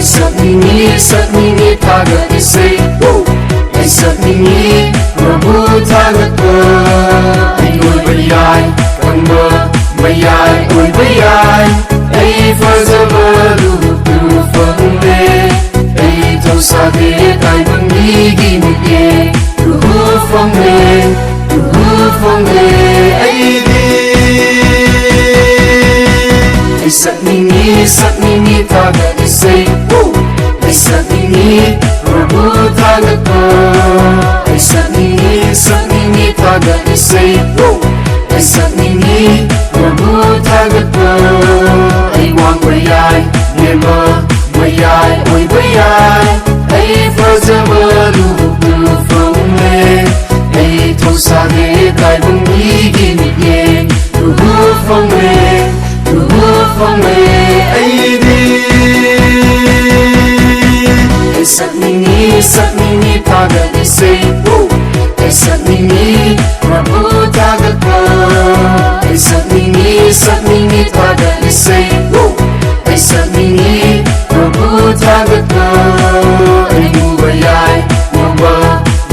sakningi thagarisay ay sakningi Rabu thagatpa ay oiba yai kangba mayai oiba yai ay fazaba lutu fangle ay tausade taibang igimigye ruhu fangle ay di ay sakningi thagarisay ay sakningi Rabu thagatpa ay sakningi thagarisay ay sakningi Rabu thagatpa ay wangba yai yema mayai oiba yai ay fazaba lutu fangle ay tausade taibang igimigye ruhu fangle ay di ay sakningi thagarisay ay sakningi Rabu thagatpa ay sakningi thagarisay ay sakningi Rabu thagatpa ay mubayay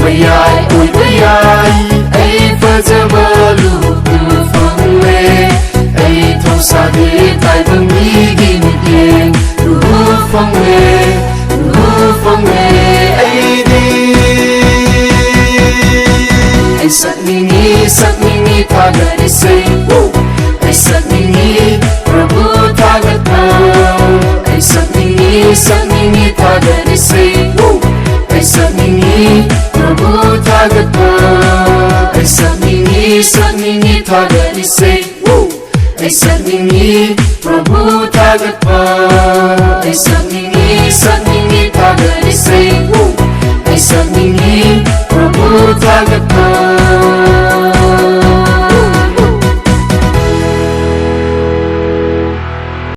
mayay oiba yai ay fazaba lutu fangle ay tausade taibang igimigye ruhu fangle ay di ay sakningi thagarisay ay sakningi Rabu thagatpa ay sakningi thagarisay ay sakningi Rabu thagatpa ay sakningi thagarisay ay sakningi Rabu thagatpa ay sakningi